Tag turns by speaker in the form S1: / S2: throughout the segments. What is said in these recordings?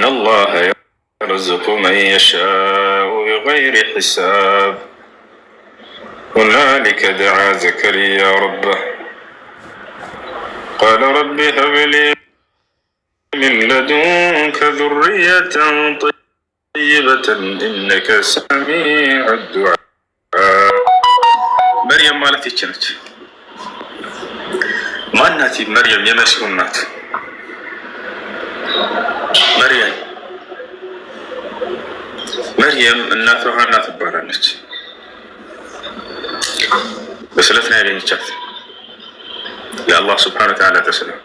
S1: الله يرزق من يشاء بغير حساب هنالك دعا زكريا ربه قال رب هب لي من لدنك ذرية طيبة إنك سميع الدعاء مريم مالت ይችነች ማናት مريم የመሲሁ እናት مريم እናቷ ሐና ትባላለች በስለት ነው ያገኘቻት የአላህ ስብሐነ ወተዓላ ተስለም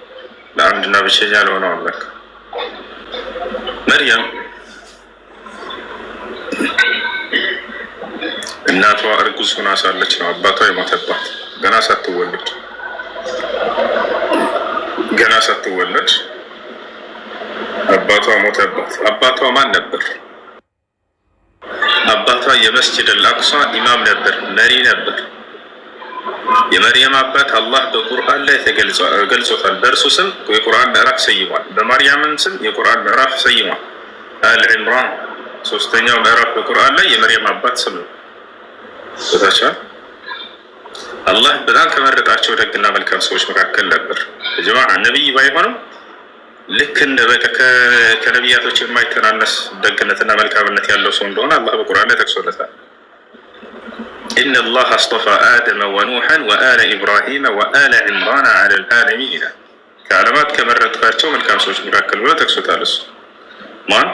S1: ለአንድና ብቸኛ ለሆነው አምላክ مريم እናቷ እርጉዝ ሆና ሳለች ነው አባቷ የሞተባት ገና ሳትወለድ አባቷ ሞተባት። አባቷ ማን ነበር? አባቷ የመስጂድ አልአቅሷ ኢማም ነበር፣ መሪ ነበር። የመርየም አባት አላህ በቁርአን ላይ ተገልጾታል። በእርሱ ስም የቁርአን ምዕራፍ ሰይሟል። በማርያም ስም የቁርአን ምዕራፍ ሰይሟል። አልዕምራን ሶስተኛው ምዕራፍ በቁርአን ላይ የመርየም አባት ስም ነው። ታቻል አላህ በጣም ከመረጣቸው ደግና መልካም ሰዎች መካከል ነበር። ጀማዓ ነብይ ባይሆንም ልክ እንደ ከነቢያቶች የማይተናነስ ደግነትና መልካምነት ያለው ሰው እንደሆነ አላህ በቁርአን ላይ ጠቅሶለታል። إن الله اصطفى آدم ونوحا وآل إبراهيم وآل عمران على العالمين كعلمات كمرتكاቸው መልካም ሰዎች መካከል ብሎ ጠቅሶታል። እሱ ማን?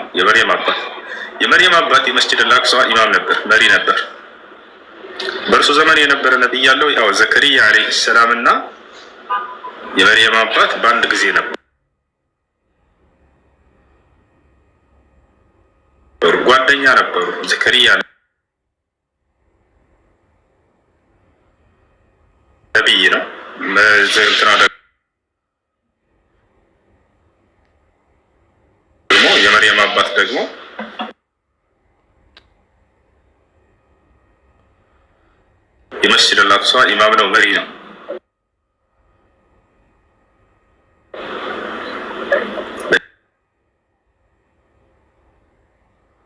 S1: የመርየም አባት የመስጂድ አልአቅሷ ኢማም ነበር፣ መሪ ነበር። በእርሱ ዘመን የነበረ ነብይ ያለው ያው ዘከሪያ አለይሂ ሰላም እና የመርየም አባት በአንድ ጊዜ ነበር። ጓደኛ ነበሩ። ዘከሪያ ነብይ ነው። ደግሞ የመርየም አባት ደግሞ የመስጂድ አልአቅሷ ኢማም ነው፣ መሪ ነው።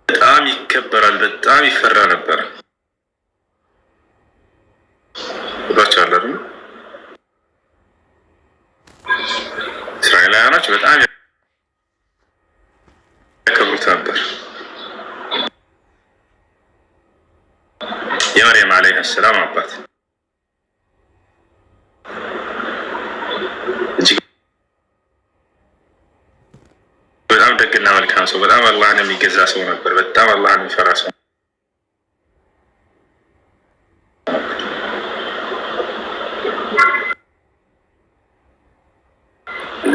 S1: በጣም ይከበራል፣ በጣም ይፈራ ነበር። ባቻለሩ እስራኤላውያኖች በጣም ያከብሩት ነበር። የመርየም አለይሃ ሰላም አባት በጣም ደግና መልካም ሰው፣ በጣም አላህን የሚገዛ ሰው ነበር። በጣም አላህን የሚፈራ ሰው።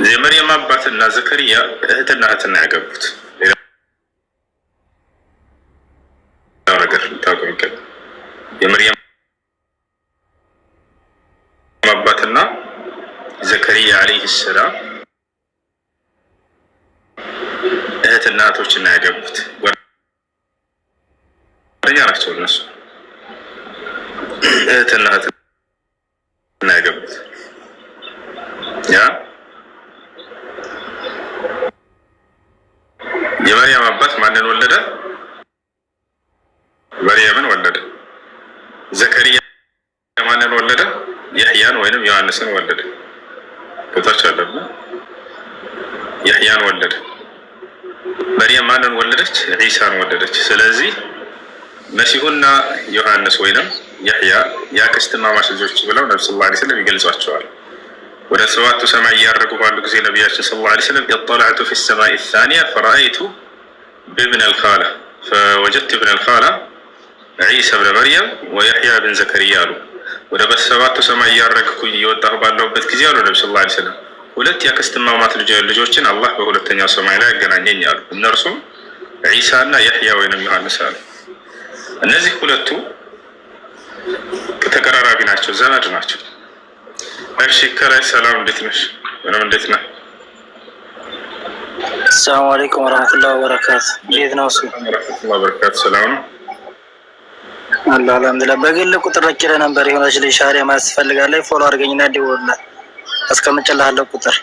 S1: የመርየም አባትና ዘከሪያ እህትና ያገቡት ነገር ታውቁ ይገባል። የመርየም አባትና ዘከሪያ አለይሂ ሰላም እህትና እህቶችና ያገቡት ጓደኛ ናቸው። እነሱ እህትና ያገቡት የመርየም አባት ማንን ወለደ? መርየምን ወለደ። ዘከሪያ ማንን ወለደ? ያህያን ወይንም ዮሐንስን ወለደ። ከታች አለና ያህያን ወለደ። መርየም ማንን ወለደች? ዒሳን ወለደች። ስለዚህ መሲሁና ዮሐንስ ወይንም ያህያ የአክስትማማች ልጆች ብለው ነብዩ ሰለላሁ ዐለይሂ ወሰለም ይገልጿቸዋል። ወደ ሰባቱ ሰማይ እያረጉ ባሉ ጊዜ ነቢያችን ሰለላሁ ዐለይሂ ወሰለም ኢጠለዐቱ ፊ ሰማኢ ሳኒያ ፈረአይቱ ብብን አልኻላ ፈወጀድቱ ብን አልኻላ ዒሳ ብን መርየም ወያሕያ ብን ዘከሪያ አሉ። ወደ በሰባቱ ሰማይ እያረግኩ እየወጣሁ ባለሁበት ጊዜ አሉ ነብዩ ሰለላሁ ዐለይሂ ወሰለም ሁለት የአክስትማማት ልጆችን አላህ በሁለተኛው ሰማይ ላይ ያገናኘኝ አሉ። እነርሱም ዒሳ እና ያሕያ ወይንም ዮሐንስ አሉ። እነዚህ ሁለቱ ተቀራራቢ ናቸው፣ ዘመድ ናቸው። እሺ ከላይ ሰላም፣ እንዴት ነሽ? ምንም እንዴት ነህ?
S2: ሰላም አለይኩም ወራህመቱላሂ ወበረካቱ። እንዴት ነው?
S1: ወራህመቱላሂ ወበረካቱ። ሰላም ነው
S2: አላህ አልሐምዱሊላህ። በግል ቁጥር ረኪለ ነበር የሆነች ልጅ ሻሪያ ማለት ትፈልጋለች። ፎሎ አድርገኝና ደውልላት አስቀምጬልሃለሁ ቁጥር።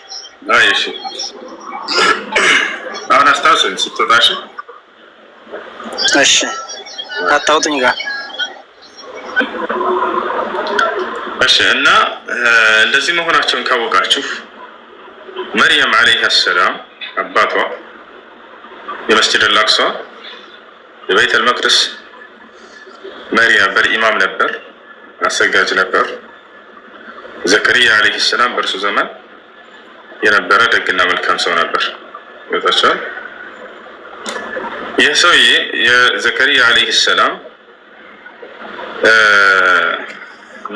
S1: አይ እሺ አሁን አስታውስ ስትወጣሽ።
S2: እሺ አታውጥኝ ጋር
S1: እሺ። እና እንደዚህ መሆናቸውን ካወቃችሁ መርየም ዓለይሃ ሰላም አባቷ የመስጂድ አልአቅሷ የቤተ አልመቅደስ መሪ ነበር፣ ኢማም ነበር፣ አሰጋጅ ነበር። ዘከሪያ ዓለይሂ ሰላም በእርሱ ዘመን የነበረ ደግና መልካም ሰው ነበር። ይወጣቸዋል። ይህ ሰውዬ የዘከሪያ ዓለይሂ ሰላም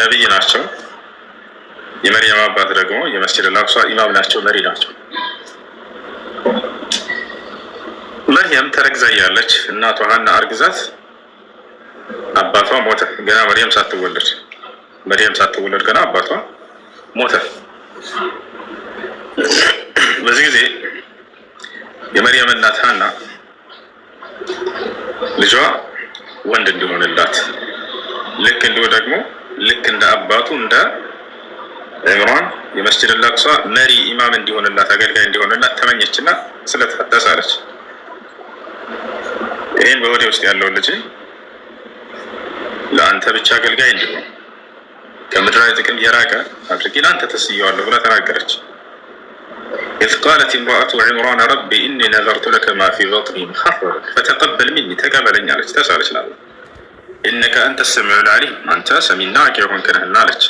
S1: ነቢይ ናቸው። የመርየም አባት ደግሞ የመስጂድ አልአቅሷ ኢማም ናቸው፣ መሪ ናቸው። መርየም ተረግዛ እያለች እናቷ ሀና አርግዛት አባቷ ሞተ። ገና መርየም ሳትወለድ ገና አባቷ ሞተ። በዚህ ጊዜ የመርየም እናት ሀና ልጇ ወንድ እንዲሆንላት ልክ እንዲሁ ደግሞ ልክ እንደ አባቱ እንደ ዕምራን የመስጂድ አልአቅሷ መሪ ኢማም እንዲሆንላት አገልጋይ እንዲሆንላት ተመኘችና ስለተፈጠሳለች። ይህን በወዴ ውስጥ ያለውን ልጅ ለአንተ ብቻ አገልጋይ እንዲሆን ከምድራዊ ጥቅም የራቀ አድርጌ ለአንተ ተስየዋለሁ ብላ ተናገረች። إذ قالت امرأة عمران ربي إني نذرت لك ما في بطني محررا فتقبل مني تقبلني عليك تسألش لله إنك أنت السميع العليم أنت سميناك يهون كنهن عليك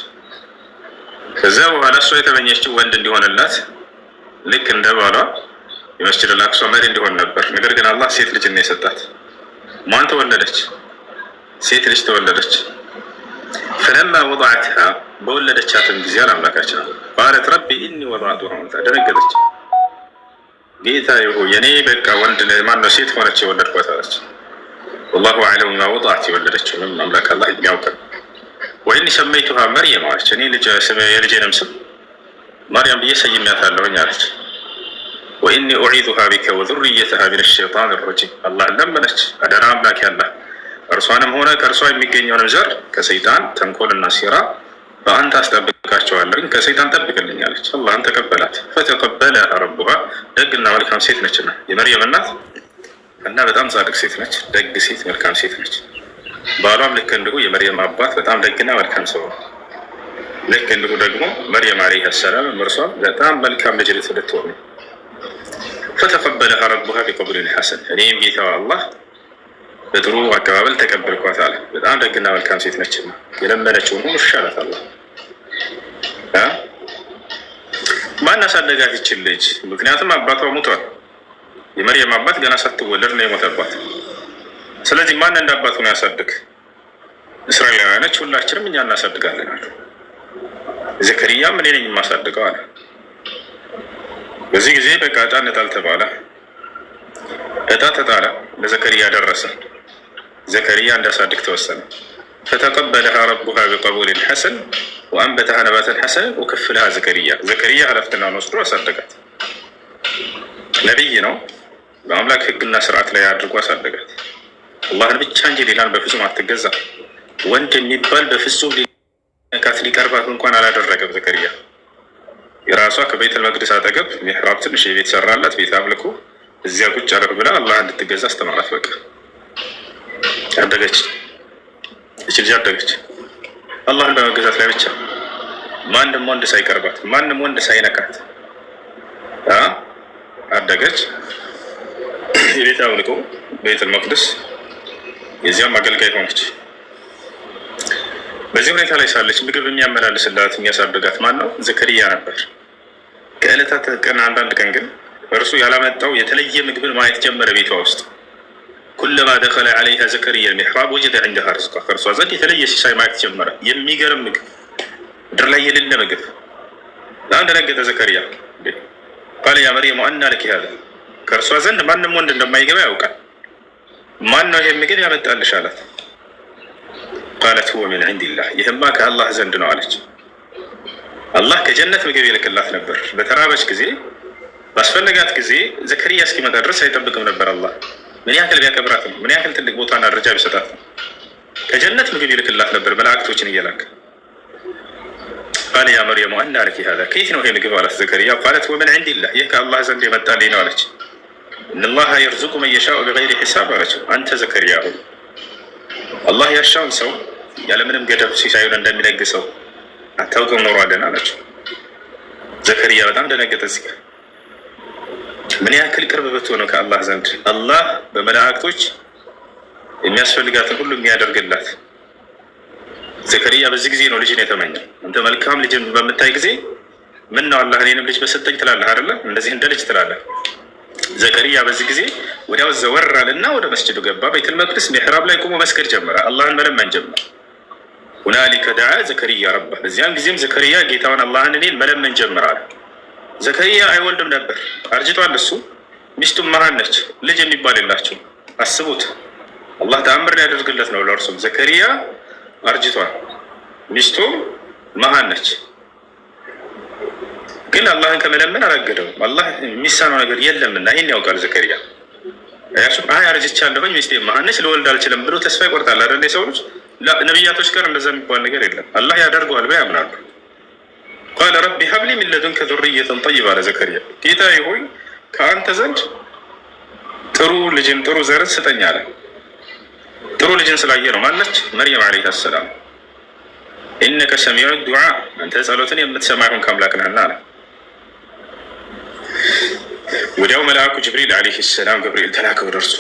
S1: ከዚያ በኋላ እሷ የተመኘችው ወንድ እንዲሆን ላት ልክ እንደ ባሏ የመስጂድ አልአቅሷ መሪ እንዲሆን ነበር። ነገር ግን አላህ ሴት ልጅ ነው የሰጣት። ማን ተወለደች? ሴት ልጅ ተወለደች። ፈለማ ወضعتها በወለደቻትም ጊዜ አላምላካችን قالت ربي إني وضعتها أنثى ደነገጠች። ጌታዬ ሆይ የኔ በቃ ወንድ ማነው ሴት ሆነች የወለድኳት አለች። والله أعلم ما وضعت የወለደችው አምላክ አላህ የሚያውቀው። ወይኒ ሰመይቱሃ መርየም አለች። እኔ የልጄንም ስም ማርያም ብዬ ሰይሜያታለሁኝ አለች። ወኢኒ ኡዒዙሃ ቢከ ወዙርየተሃ ሚነ ሸይጣን ረጂም አላህን ለመነች። አደራ አምላክ ያለ እርሷንም ሆነ ከእርሷ የሚገኘውንም ዘር ከሰይጣን ተንኮልና ሴራ በአንተ አስጠብቃቸዋለሁ፣ ከሰይጣን ጠብቅልኝ አለች። አላህን ተቀበላት። ፈተቀበለ ረቡሃ ደግና መልካም ሴት ነችና የመርየም እናት እና በጣም ጻድቅ ሴት ነች፣ ደግ ሴት፣ መልካም ሴት ነች። ባሏም ልክ እንዲሁ የመርየም አባት በጣም ደግና መልካም ሰው ነው። ልክ እንዲሁ ደግሞ መርየም ዓለይሃ ሰላም እርሷም በጣም መልካም ልጅ ልትሆን ነው። ፈተቀበለሃ ረቡሃ ቢቀቡሊን ሐሰን እኔም ጌታዋ አላህ በጥሩ አቀባበል ተቀበልኳት አለ። በጣም ደግና መልካም ሴት ነችና የለመነችውን ሁሉ ይሻላት አላህ። ማን አሳደጋት ይችል ልጅ? ምክንያቱም አባቷ ሞቷል። የመርየም አባት ገና ሳትወለድ ነው የሞተባት። ስለዚህ ማን እንደ አባቱ ነው ያሳድግ? እስራኤላውያኖች ሁላችንም እኛ እናሳድጋለን አሉ። ዘከሪያም እኔ ነኝ የማሳድገው አለ። በዚህ ጊዜ በቃ ዕጣ እንጣል ተባለ። ዕጣ ተጣለ። ለዘከሪያ ደረሰ። ዘከሪያ እንዳሳድግ ተወሰነ። ፈተቀበለሃ ረቡሃ ቢቀቡሊን ሐሰን ወአንበተሃ ነባተን ሐሰን ወከፈለሃ ዘከሪያ ኃላፊነቱን ወስዶ አሳደጋት። ነቢይ ነው። በአምላክ ሕግና ስርዓት ላይ አድርጎ አሳደጋት። አላህን ብቻ እንጂ ሌላን በፍጹም አትገዛ። ወንድ የሚባል በፍጹም ሊነካት ሊቀርባት እንኳን አላደረገም። ዘከሪያ የራሷ ከቤተል መቅደስ አጠገብ ሚሕራብ ትንሽ የቤት ሰራላት። ቤት አምልኮ እዚያ ቁጭ አደረግ ብላ አላህ እንድትገዛ አስተማራት። በቃ አደገች። እቺ ልጅ አደገች አላህን በመገዛት ላይ ብቻ፣ ማንም ወንድ ሳይቀርባት፣ ማንም ወንድ ሳይነካት አደገች። የቤት አምልኮ ቤተል መቅደስ የዚያም አገልጋይ ሆነች። በዚህ ሁኔታ ላይ ሳለች ምግብ የሚያመላልስላት የሚያሳድጋት ማን ነው? ዘከሪያ ነበር። ከዕለታት ቀን አንዳንድ ቀን ግን እርሱ ያላመጣው የተለየ ምግብን ማየት ጀመረ ቤቷ ውስጥ። ኩለማ ደኸለ ዐለይሃ ዘከሪያ ሚሕራብ ወጀደ ዐንደሃ ሪዝቃ ከእርሷ ዘንድ የተለየ ሲሳይ ማየት ጀመረ። የሚገርም ምግብ፣ ምድር ላይ የሌለ ምግብ። በጣም ደነገጠ ዘከሪያ። ቃለ ያ መርየም አና ለኪ ሃዛ፣ ከእርሷ ዘንድ ማንም ወንድ እንደማይገባ ያውቃል። ማን ነው ይሄ ምግብ ያመጣልሽ አላት። ቃለት ሁወ ሚን ዒንዲላህ፣ ይህማ ከአላህ ዘንድ ነው አለች። አላህ ከጀነት ምግብ ይልክላት ነበር። በተራበች ጊዜ ባስፈለጋት ጊዜ ዘከሪያ እስኪመጣ ድረስ አይጠብቅም ነበር። አላህ ምን ያክል ቢያከብራት ነው፣ ምን ያክል ትልቅ ቦታና ደረጃ ቢሰጣት ነው። ከጀነት ምግብ ይልክላት ነበር መላእክቶችን እየላከ። ቃለ ያ መርየም አና ለኪ ሃዛ፣ ከየት ነው ይሄ ምግብ አላት ዘከሪያ። ቃለት ሁወ ሚን ዒንዲላህ፣ ይህ ከአላህ ዘንድ የመጣልኝ ነው አለች። ኢነላሀ የርዙቁ መን የሻኡ ቢገይሪ ሒሳብ አለችው። አንተ ዘከርያ ሆይ አላህ ያሻውን ሰው ያለምንም ገደብ ሲሳዩን እንደሚለግሰው አታውቅም ኖሯለን አለችው። ዘከርያ በጣም ደነገጠ። እዚህ ጋር ምን ያክል ቅርብ ብትሆነው ከአላህ ዘንድ አላህ በመላእክቶች የሚያስፈልጋትን ሁሉ የሚያደርግላት። ዘከርያ በዚህ ጊዜ ነው ልጅን የተመኘው። አንተ መልካም ልጅን በምታይ ጊዜ ምን ነው አላህ እኔንም ልጅ በሰጠኝ ትላለህ አይደለ? እንደዚህ እንደ ልጅ ትላለህ። ዘከርያ በዚህ ጊዜ ወዲያው ዘወር አለና ወደ መስጅዱ ገባ። ቤተል መቅደስ ሚሕራብ ላይ ቆሞ መስገድ ጀመረ። አላህን መለመን ጀመረ። ሁናሊከ ደዓ ዘከርያ ረባ። በዚያን ጊዜም ዘከርያ ጌታውን አላህን እኔን መለመን ጀምራል። ዘከርያ አይወልድም ነበር፣ አርጅቷል። እሱ ሚስቱም መሃን ነች፣ ልጅ የሚባል የላቸው። አስቡት፣ አላህ ተአምር ሊያደርግለት ነው ለእርሱም። ዘከርያ አርጅቷል፣ ሚስቱም መሃን ነች። ግን አላህን ከመለመን አላገደውም። አላህ የሚሳነው ነገር የለምና ይህን ያውቃል ዘከርያ። አይ አርጅቻለሁኝ፣ ሚስቴ መሃን ነች፣ ልወልድ አልችልም ብሎ ተስፋ ይቆርጣል አይደል? የሰው ልጅ ነቢያቶች ጋር እንደዛ የሚባል ነገር የለም። አላህ ያደርገዋል ብለው ያምናሉ። ቃለ ረቢ ሀብሊ ሚን ለዱንከ ዙርየተን ጠይባ አለ ዘከርያ። ጌታዬ ሆይ ከአንተ ዘንድ ጥሩ ልጅን ጥሩ ዘርን ስጠኝ አለ። ጥሩ ልጅን ስላየ ነው። ማነች? መርየም ዓለይሃ ሰላም። ኢነከ ሰሚዑ ዱዓ፣ አንተ ጸሎትን የምትሰማ ይሁን ከአምላክ ነህና አለ። ወዲያው መልአኩ ጅብሪል ዓለይሂ ሰላም ገብርኤል ተላከ ወደ እርሱ።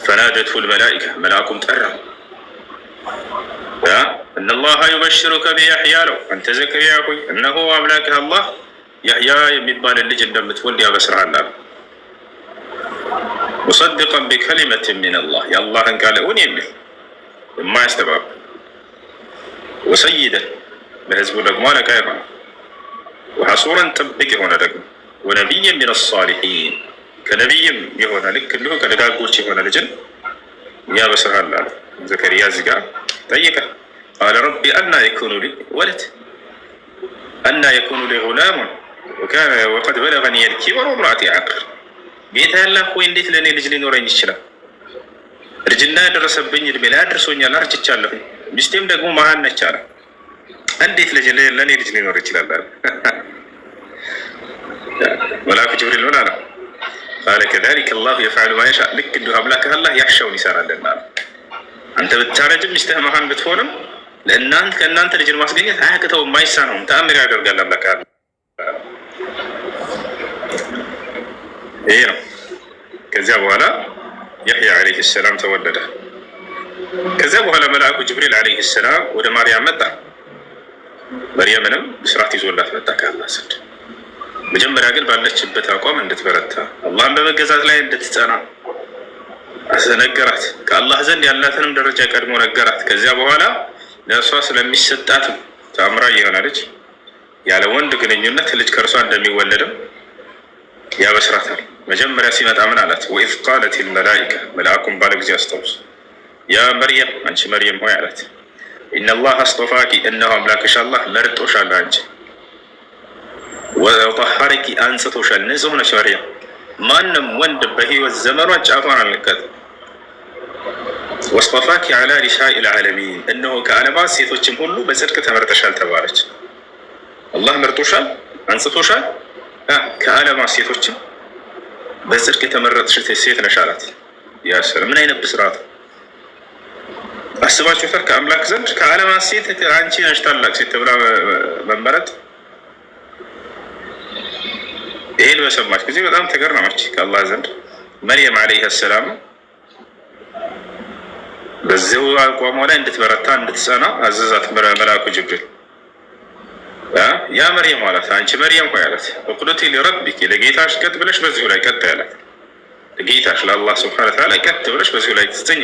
S1: ፈናደትሁ ልመላኢካ፣ መልአኩም ጠራው። እነላሀ ዩበሽሩከ ቢያሕያ አለው። አንተ ዘከርያ ሆይ እነሆ አምላክህ አላህ ያሕያ የሚባልን ልጅ እንደምትወልድ ያበስርሃል አለ። ሙሰድቀን ቢከሊመትን ሚነላህ፣ የአላህን ቃል እውን የሚል የማያስተባብል፣ ወሰይደን ለህዝቡ ደግሞ አለቃ የሆነ፣ ወሐሱረን ጥብቅ የሆነ ደግሞ፣ ወነቢይን ሚነ ሳሊሒን ከነቢይም የሆነ ልክ እንዲሁ ከደጋጎች የሆነ ልጅን ያበስርሃል አለ። ዘከርያ እዚህ ጋር ጠየቀ። ቃለ ረቢ አና የኩኑ ሊ ወለድ አና የኩኑ ሊ ጉላሙን ወቀድ በለገኒ ልኪበር ወምራእቲ ዓቅር። ጌታ ያላህ ሆይ እንዴት ለእኔ ልጅ ሊኖረኝ ይችላል? እርጅና ያደረሰብኝ እድሜ ላይ አድርሶኛል፣ አርጅቻለሁኝ፣ ሚስቴም ደግሞ መሃን ነች አለ። እንዴት ለእኔ ልጅ ሊኖር ይችላል አለ። መልአኩ ጅብሪል ምን አለ? ቃለ ከዛሊከ አላሁ የፍዐሉ ማ የሻእ፣ ልክ እንዲሁ አምላክህ አላህ ያሻውን ይሰራልና አለ። አንተ ብታረጅም ሚስትህ መሃን ብትሆንም ከእናንተ ልጅን ማስገኘት አያቅተውም፣ አይሳነውም፣ ተአምር ያደርጋል አምላክ። ይሄ ነው። ከዚያ በኋላ ያሕያ ዓለይሂ ሰላም ተወለደ። ከዚያ በኋላ መልአኩ ጅብሪል ዓለይሂ ሰላም ወደ ማርያም መጣ። መርየምንም ብስራት ይዞላት መጣ ከአላህ ዘንድ። መጀመሪያ ግን ባለችበት አቋም እንድትበረታ አላህን በመገዛት ላይ እንድትጸና ነገራት። ከአላህ ዘንድ ያላትንም ደረጃ ቀድሞ ነገራት። ከዚያ በኋላ ለእርሷ ስለሚሰጣት ተአምራዊ የሆነ ልጅ ያለ ወንድ ግንኙነት ልጅ ከእርሷ እንደሚወለድም ያበስራታል። መጀመሪያ ሲመጣ ምን አላት? ወኢዝ ቃለት ልመላኢካ፣ መልአኩም ባለ ጊዜ አስታውስ፣ ያ መርየም አንቺ መርየም ሆይ አላት። ኢነላህ አስጦፋኪ፣ እነሆ አምላክሽ አላህ መርጦሻል፣ አንቺ ወጠሀረኪ፣ አንጽቶሻል፣ ንጹህ ነሽ መርየም። ማንም ወንድ በህይወት ዘመኗ ጫፏን አልነካትም። ወስጠፋኪ ዐላ ኒሳኢ ልዓለሚን፣ እነሆ ከዓለማት ሴቶችም ሁሉ በጽድቅ ተመርጠሻል ተባለች። አላህ መርጦሻል፣ አንጽቶሻል፣ ከዓለማት ሴቶችም በጽድቅ የተመረጥሽ ሴት ነሽ አላት። ያስር ምን አይነት ብስራት አስባችሁታል? ከአምላክ ዘንድ ከዓለማት ሴት አንቺ ነሽ ታላቅ ሴት ተብላ መመረጥ። ይሄን በሰማች ጊዜ በጣም ተገረመች። ከአላህ ዘንድ መርየም ዓለይሃ ሰላም በዚሁ አቋሟ ላይ እንድትበረታ እንድትጸና አዘዛት መልአኩ ጅብሪል። ያ መርየም አላት፣ አንቺ መርየም ሆይ አላት፣ ወቁኑቲ ሊረቢኪ፣ ለጌታሽ ቀጥ ብለሽ በዚሁ ላይ ቀጥ ያላት፣ ለጌታሽ ለአላህ ስብሐነ ወተዓላ ቀጥ ብለሽ በዚሁ ላይ ትጸኚ።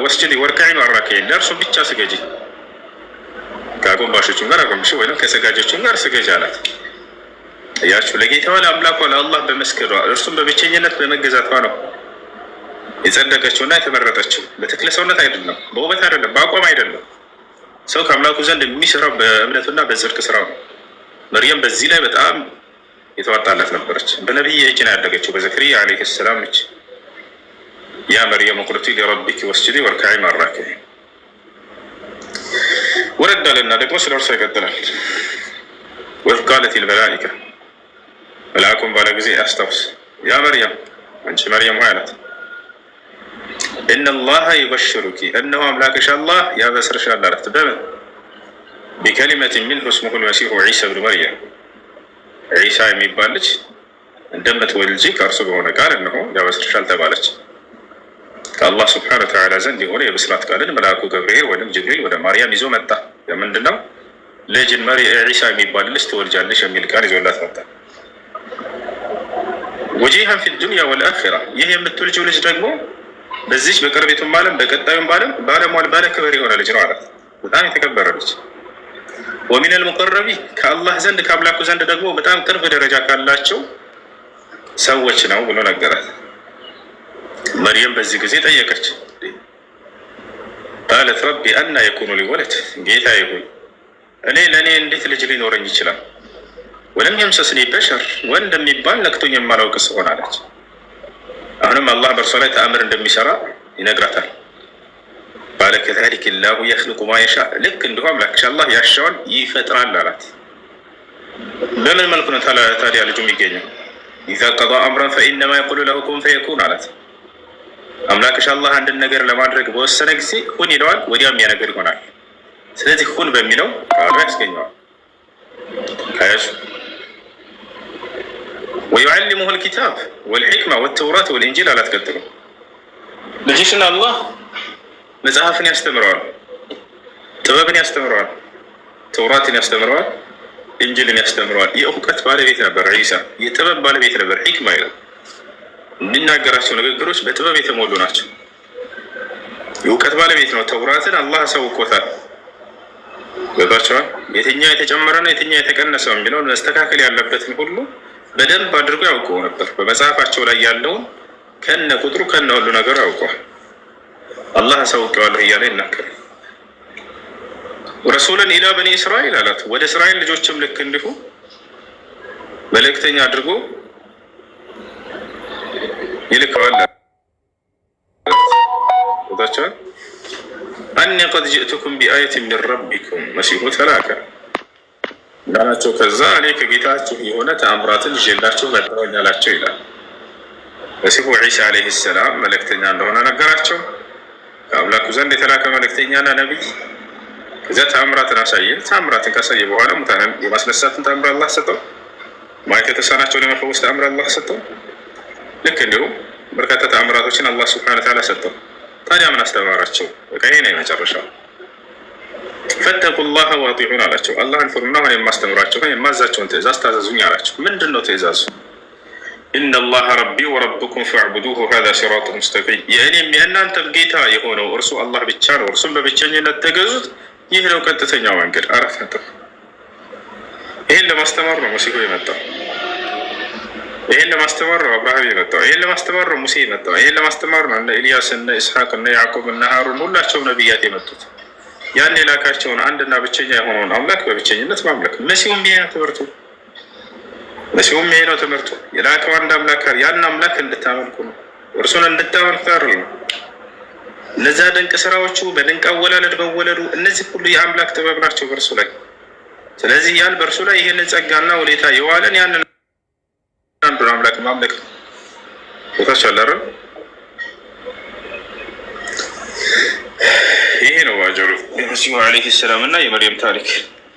S1: ወስጅዲ ወርካዒ ወራኪዒን፣ ለእርሱ ብቻ ስገጂ፣ ከአጎንባሾችም ጋር አጎንብሽ ወይም ከሰጋጆችም ጋር ስገጂ አላት። እያችሁ ለጌታዋ ለአምላኳ ለአላህ በመስገዷ እርሱም በብቸኝነት በመገዛቷ ነው የጸደቀችውና የተመረጠችው። በተክለ ሰውነት አይደለም፣ በውበት አይደለም፣ በአቋም አይደለም። ሰው ከአምላኩ ዘንድ የሚሰራው በእምነቱና በጽድቅ ስራው ነው። መርየም በዚህ ላይ በጣም የተዋጣላት ነበረች። በነቢይ እጅ ነው ያደገችው፣ በዘከርያ ዓለይሂ ሰላም እጅ። ያ መርየም ቁልቲ ሊረቢኪ ወስጅዲ ወርካዒ መዐ ራኪዒን። ወረድ አለና ደግሞ ስለ እርሷ ይቀጥላል። ወኢዝ ቃለት ልመላኢካ፣ መልአኩን ባለ ጊዜ አስታውስ ያ መርያም አንቺ መርያም ሆይ አላት ኢነላሀ ዩበሽሩኪ እነሆ አምላክሽ አላህ ያበስርሻል አላት። በምን ቢከሊመትን ሚንሁ እስሙሁ ልመሲሑ ዒሳ ብኑ መርየም ዒሳ የሚባል ልጅ እንደምትወልጂ ከእርሱ በሆነ ቃል እነሆ ያበስርሻል ተባለች። ከአላህ ስብሓነ ወተዓላ ዘንድ የሆነ የብስራት ቃልን መልአኩ ገብርኤል ወይም ጅብሪል ወደ ማርያም ይዞ መጣ። የምንድን ነው? ልጅን ዒሳ የሚባል ልጅ ትወልጃለሽ የሚል ቃል ይዞላት መጣ። ወጂሃን ፊ ዱንያ ወልአኺራ ይህ የምትወልጂው ልጅ ደግሞ በዚች በቅርቢቱም ዓለም በቀጣዩም ባለሟል ባለ ክብር የሆነ ልጅ ነው አላት። በጣም የተከበረ ልጅ። ወሚነል ሙቀረቢን ከአላህ ዘንድ ከአምላኩ ዘንድ ደግሞ በጣም ቅርብ ደረጃ ካላቸው ሰዎች ነው ብሎ ነገራት። መርየም በዚህ ጊዜ ጠየቀች። ቃለት ረቢ አና የኩኑ ሊ ወለድ ጌታዬ ሆይ ለእኔ እንዴት ልጅ ሊኖረኝ ይችላል? ወለም የምሰስኒ በሸር ወንድ የሚባል ነክቶኝ የማላውቅ ስሆን አለች። አሁንም አላህ በእርሷ ላይ ተአምር እንደሚሰራ ይነግራታል። ባለ ከዛሊክ ላሁ የኽልቁ ማ የሻ ልክ እንዲሁ አምላክሽ አላህ ያሻውን ይፈጥራል አላት። በምን መልኩ ነው ታዲያ ልጁ የሚገኘው? ኢዛ ቀዷ አምረን ፈኢነማ የቁሉ ለሁ ኩን ፈየኩን አላት። አምላክሽ አላህ አንድን ነገር ለማድረግ በወሰነ ጊዜ ሁን ይለዋል፣ ወዲያም ያ ነገር ይሆናል። ስለዚህ ሁን በሚለው ቃሉ ያስገኘዋል። ካያሱ ወዩዓሊሙሁ ልኪታብ ወልሕክማ ወተውራት ወልኢንጂል አላት። ቀጥሎ ልጅሽን አላህ መጽሐፍን ያስተምረዋል፣ ጥበብን ያስተምረዋል፣ ተውራትን ያስተምረዋል፣ ኢንጂልን ያስተምረዋል። የእውቀት ባለቤት ነበር ዒሳ፣ የጥበብ ባለቤት ነበር። ሒክማ ይላል የሚናገራቸው ንግግሮች በጥበብ የተሞሉ ናቸው። የእውቀት ባለቤት ነው። ተውራትን አላህ አሳውቆታል። ገብቷቸዋል። የትኛው የተጨመረ ነው የትኛው የተቀነሰው የሚለውን መስተካከል ያለበትን ሁሉ በደንብ አድርጎ ያውቀው ነበር። በመጽሐፋቸው ላይ ያለውን ከነ ቁጥሩ ከነ ሁሉ ነገሩ ያውቀዋል። አላህ አሳውቀዋለሁ እያለ ይናገራል። ረሱለን ኢላ በኒ እስራኤል አላት። ወደ እስራኤል ልጆችም ልክ እንዲሁ መልእክተኛ አድርጎ ይልከዋል። ወጣቻል አኒ ቀድ ጅእቱኩም ቢአየትን ሚን ረቢኩም መሲሁ ተላከ እንዳላቸው ከዛ እኔ ከጌታችሁ የሆነ ተአምራትን ይዤላችሁ መጥተውኝ አላቸው ይላል። መሲሁ ዒሳ ዓለይሂ ሰላም መልእክተኛ እንደሆነ ነገራቸው። ከአምላኩ ዘንድ የተላከ መልእክተኛና ነቢይ። ከዚያ ተአምራትን አሳየን። ተአምራትን ካሳየ በኋላ ሙታንን የማስነሳትን ተአምር አላህ ሰጠው። ማየት የተሳናቸውን የመፈወስ ተአምር አላህ ሰጠው። ልክ እንዲሁ በርካታ ተአምራቶችን አላህ ሱብሓነሁ ወተዓላ ሰጠው። ታዲያ ምን አስተማራቸው? በቃ ይሄ ነው የመጨረሻው። ፈተቁላህ ወአጢዑን አላቸው። አላህን ፍሩና ሆነ የማስተምራቸው የማዛቸውን ትእዛዝ ታዘዙኝ አላቸው። ምንድን ነው ትእዛዙ? ኢነላህ ረቢ ወረብኩም ፈዕቡዱሁ ሃዛ ሲራጡ ሙስተቂም የእኔም የእናንተም ጌታ የሆነው እርሱ አላህ ብቻ ነው፣ እርሱም በብቸኝነት ተገዙት፣ ይህ ነው ቀጥተኛው መንገድ። አራት ነጥብ። ይህን ለማስተማር ነው መሲሁ የመጣው። ይህን ለማስተማር ነው አብርሃም የመጣው። ይህን ለማስተማር ነው ሙሴ የመጣው። ይህን ለማስተማር ነው እነ ኢልያስ፣ እነ ኢስሐቅ፣ እነ ያዕቆብ፣ እነ ሃሩን ሁላቸውም ነቢያት የመጡት ያን የላካቸውን አንድና ብቸኛ የሆነውን አምላክ በብቸኝነት ማምለክ። መሲሁም ይሄ ነው ትምህርቱ። መሲሁም ይሄ ነው ትምህርቱ። የላከው አንድ አምላክ ያን አምላክ እንድታመልኩ ነው፣ እርሱን እንድታመልኩ ነው። እነዚያ ድንቅ ስራዎቹ በድንቅ አወላለድ መወለዱ እነዚህ ሁሉ የአምላክ ጥበብ ናቸው በእርሱ ላይ። ስለዚህ ያን በእርሱ ላይ ይህንን ጸጋና ውለታ የዋለን ያንን አንዱን አምላክ ማምለክ ነው። ቦታች አላረ ይሄ ነው አጀሩ የመሲሁ ዓለይሂ ሰላም እና የመርየም ታሪክ።